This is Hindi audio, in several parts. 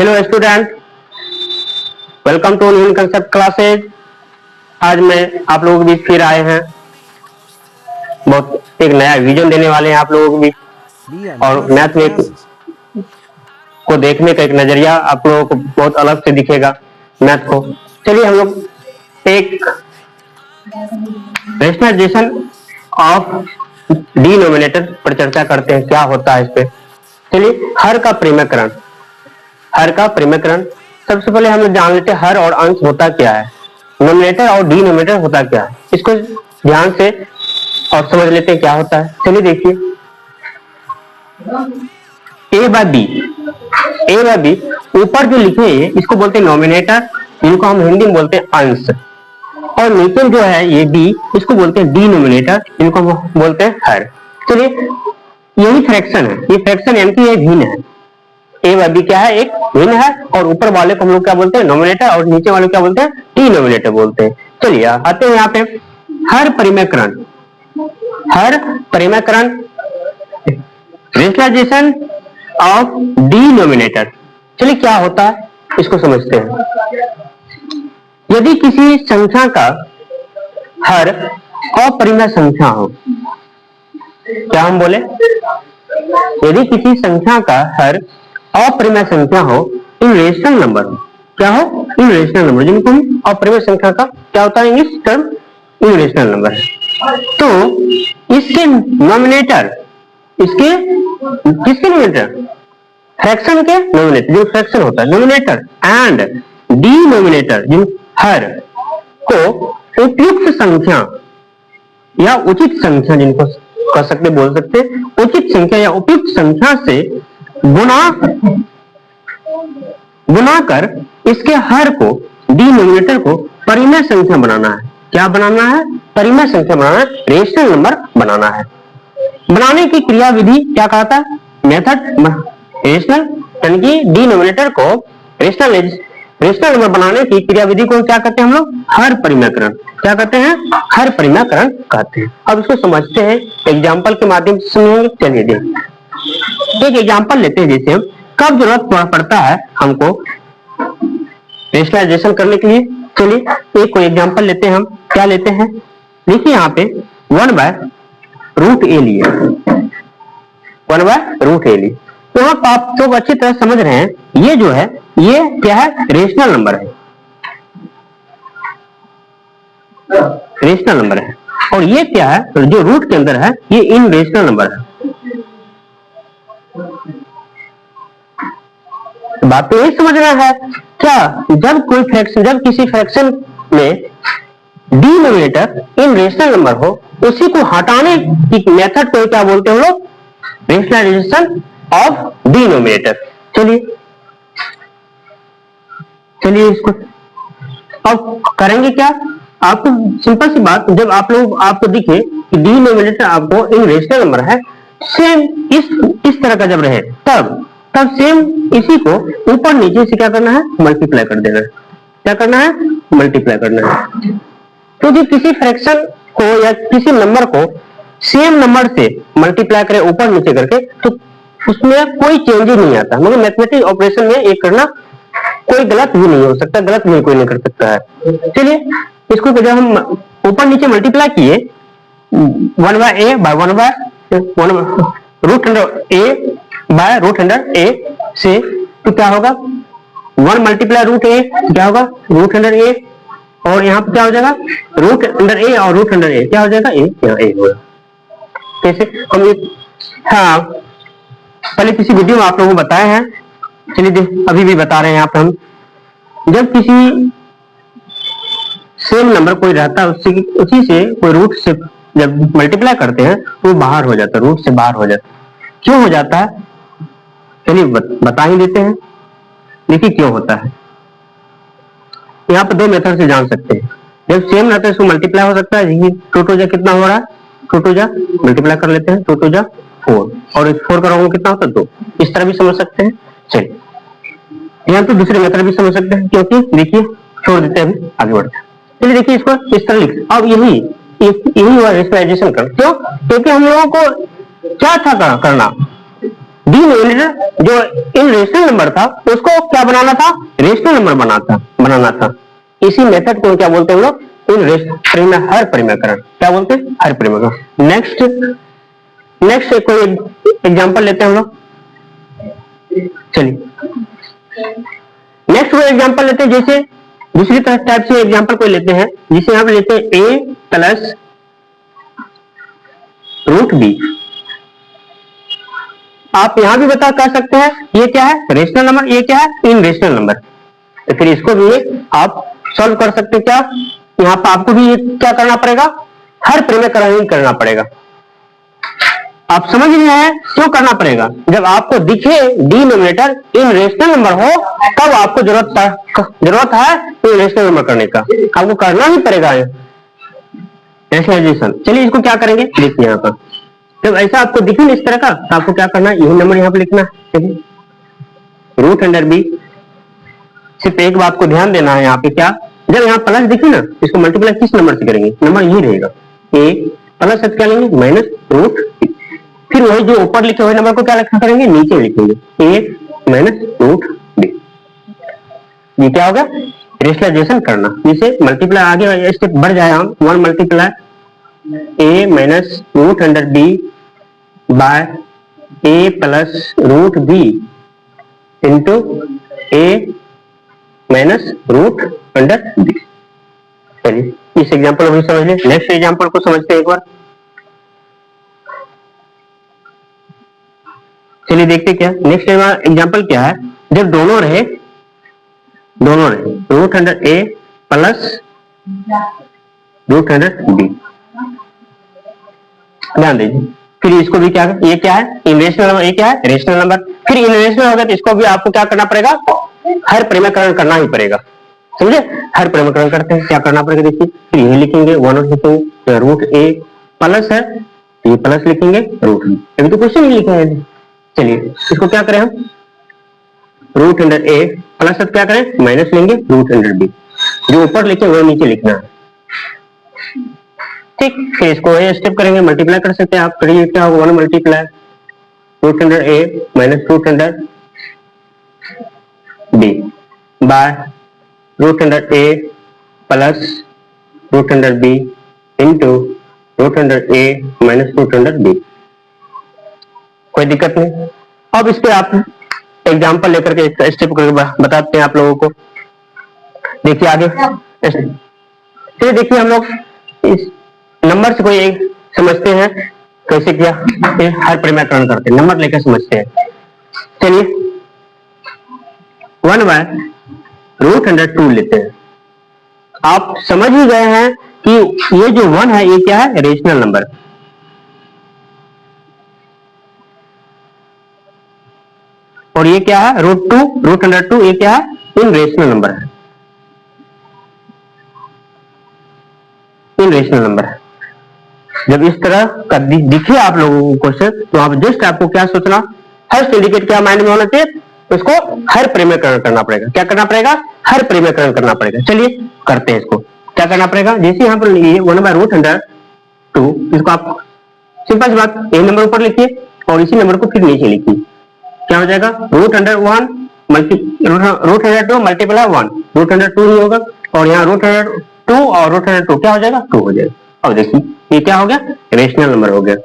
Hello student, welcome to new concept classes. आज मैं आप लोगों के बीच फिर आए हैं, बहुत एक नया विजन देने वाले हैं आप लोगों के बीच, और मैथ में को देखने का एक नजरिया आप लोगों को बहुत अलग से दिखेगा मैथ को। चलिए हम लोग एक रेशनलाइजेशन ऑफ डिनोमिनेटर पर चर्चा करते हैं, क्या होता है इस पे। चलिए हर का परिमेयकरण, हर का परिमेयकरण सबसे पहले हम जान लेते हैं हर और अंश होता क्या है, नोमिनेटर और डिनोमिनेटर होता क्या है, इसको ध्यान से और समझ लेते हैं क्या होता है। चलिए देखिए, ए बाय बी ऊपर जो लिखे हैं इसको बोलते हैं नोमिनेटर, जिनको हम हिंदी में बोलते हैं अंश, और नीचे जो है ये बी, इसको बोलते हैं डिनोमिनेटर, जिनको हम बोलते हैं हर। चलिए यही फ्रैक्शन है, ये फ्रैक्शन यानी कि ये भिन्न है। ए बाय बी क्या है, एक भिन्न है, और ऊपर वाले को हम लोग क्या बोलते हैं, नोमिनेटर, और नीचे वाले को क्या बोलते हैं, डिनोमिनेटर बोलते हैं। चलिए आते हैं यहाँ पे हर परिमेयकरण, हर परिमेयकरण रेशनलाइजेशन ऑफ डिनोमिनेटर। चलिए क्या होता है इसको समझते हैं। यदि किसी संख्या का हर अपरिमेय संख्या हो, क्या हम बोले, यदि किसी संख्या का हर अपरिमेय संख्या हो, इरेशनल नंबर हो, क्या हो, इरेशनल नंबर, जिनको हम अपरिमेय संख्या का क्या होता है इंग्लिश टर्म इरेशनल नंबर है, तो इसके नोमिनेटर, इसके किसके नोमिनेटर, फ्रैक्शन के नोमिनेटर, जो फ्रैक्शन होता है नोमिनेटर, एंड डिनोमिनेटर जिन हर को उपयुक्त संख्या या उचित संख्या, जिनको कर सकते बोल सकते उचित संख्या या उपयुक्त संख्या से गुना कर इसके हर को, डिनोमिनेटर को परिमेय संख्या बनाना है। क्या बनाना है, परिमेय संख्या बनाना है, रेशनल नंबर बनाना है। बनाने की क्रियाविधि क्या कहता है, मेथड, रेशनल यानी कि डिनोमिनेटर को रेशनल नंबर बनाने की क्रियाविधि को क्या कहते हैं हम लोग, हर परिमेयकरण। क्या कहते हैं, हर परिमेयकरण कहते हैं। अब इसको समझते हैं, एग्जाम्पल के माध्यम से समझेंगे। चलिए देखिए एक एग्जाम्पल लेते हैं, जैसे कब जरूरत पड़ता है हमको रेशनलाइजेशन करने के लिए। चलिए एक कोई एग्जाम्पल लेते हैं, हम क्या लेते हैं, देखिए यहाँ पे 1/√a लिए, 1/√a लिए। यहाँ पर आप सब अच्छी तरह समझ रहे हैं, ये जो है ये क्या है, रेशनल नंबर है, रेशनल नंबर है, और ये क्या है, जो रूट के अंदर है ये इनरेशनल नंबर है। बात तो यही समझना है क्या, जब कोई फ्रैक्शन, जब किसी फ्रैक्शन में डिनोमिनेटर इनरेशनल नंबर हो, उसी को हटाने की मेथड को क्या बोलते हैं हम लोग, रेशनलाइजेशन ऑफ डिनोमिनेटर। चलिए इसको अब करेंगे क्या, आपको सिंपल सी बात, जब आप लोग आपको दिखे कि डिनोमिनेटर आपको इनरेशनल नंबर है, सेम इस तरह का जब रहे, तब सेम इसी को ऊपर नीचे से क्या करना है, मल्टीप्लाई कर देना है। क्या करना है, मल्टीप्लाई करना है। तो जो किसी फ्रैक्शन को या किसी नंबर को सेम नंबर से मल्टीप्लाई करें ऊपर नीचे करके, तो उसमें कोई चेंज ही नहीं आता, मगर मैथमेटिक्स ऑपरेशन में ये करना कोई गलत भी नहीं हो सकता, गलत भी कोई नहीं कर सकता है। चलिए इसको जब हम ऊपर नीचे मल्टीप्लाई किए 1/a बाय 1/√a से, तो क्या होगा, 1 मल्टीप्लाई √a क्या होगा, √a, और यहाँ पे क्या हो जाएगा, √a और √a क्या हो जाएगा, यहाँ a होगा। कैसे हम ये, हाँ पहले किसी वीडियो में आप लोगों को बताए हैं, चलिए अभी भी बता रहे हैं यहाँ पे हम, जब किसी सेम नंबर कोई रहता है उसी से कोई रूट से जब मल्टीप्लाई करते हैं तो बाहर हो जाता है, रूट से बाहर हो जाता है। क्यों हो जाता है, चलिए बता ही देते हैं। देखिए क्यों होता है, यहाँ पे दो मेथड से जान सकते हैं। जब सेम रहता है इसको मल्टीप्लाई हो सकता है, 2 2 जा कितना हो रहा है, 2 2 जा मल्टीप्लाई कर लेते हैं, 2 2 जा 4, और 4 करोगे कितना होता है 2, इस तरह भी समझ सकते हैं। चलिए यहाँ पे दूसरे मेथड भी समझ सकते हैं, क्योंकि देखिए छोड़ देते हैं, अभी आगे बढ़ते हैं। चलिए देखिए इसको इस तरह लिख, अब यही हुआ रेशनलाइजेशन कर, क्यों, क्योंकि हम लोगों को क्या था करना, डिनोमिनेटर जो इन रेशनल नंबर था उसको क्या बनाना था, रेशनल नंबर बनाना था। इसी मेथड को क्या बोलते हैं हम लोग, इन हर परिमेयकरण, क्या बोलते हैं, हर परिमेयकरण। नेक्स्ट कोई एग्जांपल लेते हैं हम लोग। चलिए नेक्स्ट कोई एग्जांपल लेते हैं, जैसे दूसरी टाइप से एग्जांपल कोई लेते हैं, जिसे यहाँ पे लेते हैं a प्लस रूट बी। आप यहां भी बता कर सकते हैं ये क्या है, रेशनल नंबर, ये क्या है, इन रेशनल नंबर। तो फिर इसको भी आप सॉल्व कर सकते हैं। क्या यहाँ पर आपको भी क्या करना पड़ेगा, हर परिमेयकरण ही करना पड़ेगा। आप समझ रहे हैं क्यों करना पड़ेगा, जब आपको दिखे डिनोमिनेटर इन रेशनल नंबर हो तब आपको जरूरत है इन रेशनल नंबर करने का, आपको करना ही पड़ेगा रेशनलाइजेशन। चलिए इसको क्या करेंगे, देखिए यहाँ पर जब ऐसा आपको दिखे ना इस तरह का, तो आपको क्या करना है, यही नंबर यहाँ पे लिखना है, रूट अंडर बी। सिर्फ एक बात को ध्यान देना है यहाँ पे, क्या जब यहाँ प्लस दिखे ना, इसको मल्टीप्लाई किस नंबर से करेंगे, नंबर यही रहेगा ए प्लस क्या लेंगे माइनस रूट, फिर वही जो ऊपर लिखे हुए नंबर को क्या लिखा करेंगे, नीचे लिखेंगे ए माइनस रूट बी। ये क्या होगा, रेशनलाइजेशन करना, जिसे मल्टीप्लाई आगे स्टेप बढ़ जाए, हम 1 multiply A minus root under B by A plus root B into A minus root under B. चलिए इस एग्जांपल को समझ लें। नेक्स्ट एग्जांपल को समझते हैं एक बार। चलिए देखते क्या नेक्स्ट एग्जांपल क्या है, जब दोनों रहे root under A plus root under B. ध्यान दीजिए, फिर इसको भी क्या है, ये क्या है, इनरेशनल नंबर, ये क्या है, रेशनल नंबर। फिर इनरेशनल होगा तो इसको भी आपको क्या करना पड़ेगा, हर परिमेयकरण करना ही पड़ेगा, समझे। हर परिमेयकरण करते हैं क्या करना पड़ेगा, देखिए फिर यही लिखेंगे 1 और लिखेंगे रूट ए प्लस है, ये प्लस लिखेंगे रूट बी। अभी तो क्वेश्चन ही लिखेंगे। चलिए इसको क्या करें हम, रूट अंडर ए प्लस क्या करें, माइनस लेंगे रूट अंडर बी, जो ऊपर लिखे वो नीचे लिखना है, ठीक। फिर इसको स्टेप करेंगे, मल्टीप्लाई कर सकते हैं आप, करिए क्या होगा, 1 multiply root under A minus root under B by root under A plus root under B into root under A minus root under B. कोई दिक्कत नहीं। अब इस पे आप एग्जांपल लेकर के एक स्टेप करके बताते हैं आप लोगों को। देखिए आगे, तो देखिए हम लोग इस नंबर से कोई एक समझते हैं कैसे किया, हर परिमेयकरण करते हैं, नंबर लेकर समझते हैं। चलिए 1 बाय रूट अंडर 2 लेते हैं। आप समझ ही गए हैं कि ये जो 1 है ये क्या है, रेशनल नंबर। और ये क्या है, रूट अंडर 2, ये क्या है, इन रेशनल नंबर है, इन रेशनल नंबर है। जब इस तरह का दिखे आप लोगों को क्वेश्चन, तो आप जस्ट आपको क्या सोचना, हर इंडिकेट क्या माइंड में होना चाहिए, उसको हर परिमेयकरण करना पड़ेगा। क्या करना पड़ेगा, हर परिमेयकरण करना पड़ेगा। चलिए करते हैं इसको, क्या करना पड़ेगा, जैसे यहाँ पर 1 बाय रूट अंडर 2, इसको आप सिंपल सी बात ए नंबर ऊपर लिखिए और इसी नंबर को फिर नीचे लिखिए, क्या हो जाएगा, root under 1 root under 2 multiply 1, root under 2 नहीं होगा, और यहाँ रूट अंडर 2 और रूट अंडर 2 क्या हो जाएगा, 2 हो जाएगा। अब देखिए ये क्या हो गया, रेशनल नंबर हो गया,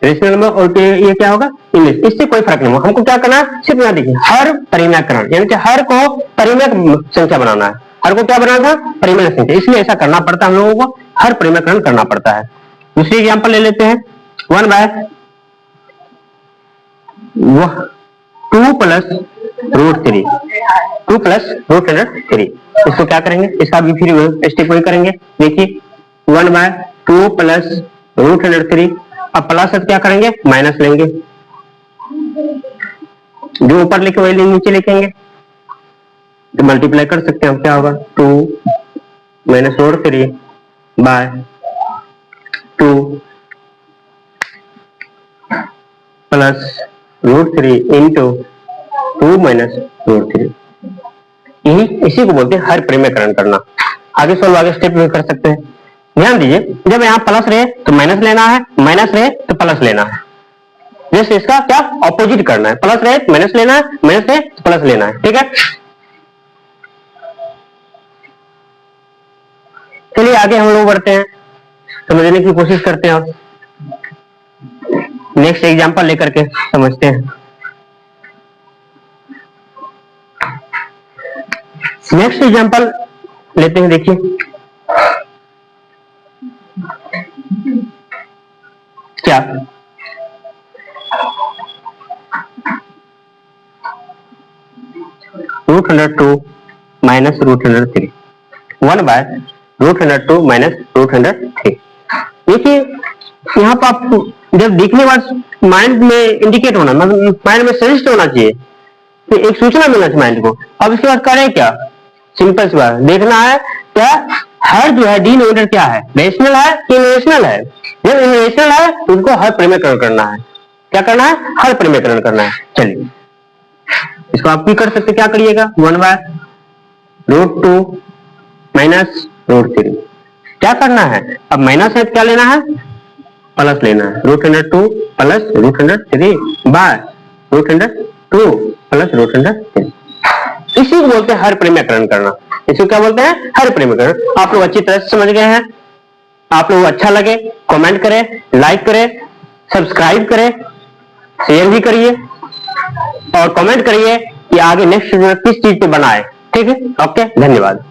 रेशनल नंबर। और ये क्या होगा, इंग्लिश। इससे कोई फर्क नहीं होगा, हमको क्या करना है, सिर्फ यहाँ देखिए हर परिमेयकरण, यानी कि हर को परिमेय संख्या बनाना है, हर को क्या बनाना था, परिमेय संख्या, इसलिए ऐसा करना पड़ता है हम लोगों को, हर परिमेयकरण करना पड़ता है। दूसरी एग्जाम्पल ले लेते हैं, 1 by 2 plus root 3, 2 plus root under 3। इसको क्या करेंगे, इसका भी फिर स्टेप वही करेंगे। देखिए 1 बाय 2 प्लस रूट अंडर 3, अब प्लस क्या करेंगे, माइनस लेंगे, जो ऊपर लिखे वही नीचे लिखेंगे, तो मल्टीप्लाई कर सकते हैं हम, क्या होगा 2 minus root 3 by 2 plus root 3 into 2 minus root 3। इसी को बोलते हैं हर परिमेयकरण करना। आगे सॉल्व आगे स्टेप में कर सकते हैं। ध्यान दीजिए, जब यहाँ प्लस रहे तो माइनस लेना है, माइनस रहे तो प्लस लेना है। जैसे इसका क्या ऑपोजिट करना है, प्लस रहे तो माइनस लेना है, माइनस रहे तो प्लस लेना है। ठीक है, चलिए आगे हम लोग बढ़ते हैं, समझने की कोशिश करते हैं और नेक्स्ट एग्जांपल लेकर के समझते हैं। नेक्स्ट एग्जांपल लेते हैं, देखिए क्या √102 माइनस √103 1 बाय √102 माइनस √103। देखिए यहाँ पर आप जब देखने बाद माइंड में इंडिकेट होना, मतलब माइंड में सजेस्ट होना चाहिए, तो एक सूचना मिलना चाहिए माइंड को। अब इसके बाद करें क्या, सिंपल सी बात, देखना है क्या हर जो है डिनोमिनेटर क्या है, रेशनल है कि इरेशनल है। जब इरेशनल है तो उसको हर परिमेयकरण करना है। क्या करना है, हर परिमेयकरण करना है। चलिए इसको आप भी कर सकते, क्या करिएगा, 1 बाय √2 माइनस √3। क्या करना है, अब माइनस है तो क्या लेना है, प्लस लेना है, √102 प्लस √103 बाय √102 प्लस √103। इसी को बोलते हैं हर परिमेयकरण करना। इसको क्या बोलते हैं, हर परिमेयकरण। आप लोग अच्छी तरह से समझ गए हैं। आप लोग अच्छा लगे कमेंट करें, लाइक करें, सब्सक्राइब करें, शेयर भी करिए और कमेंट करिए कि आगे नेक्स्ट किस चीज पे बनाए। ठीक है, ओके, धन्यवाद।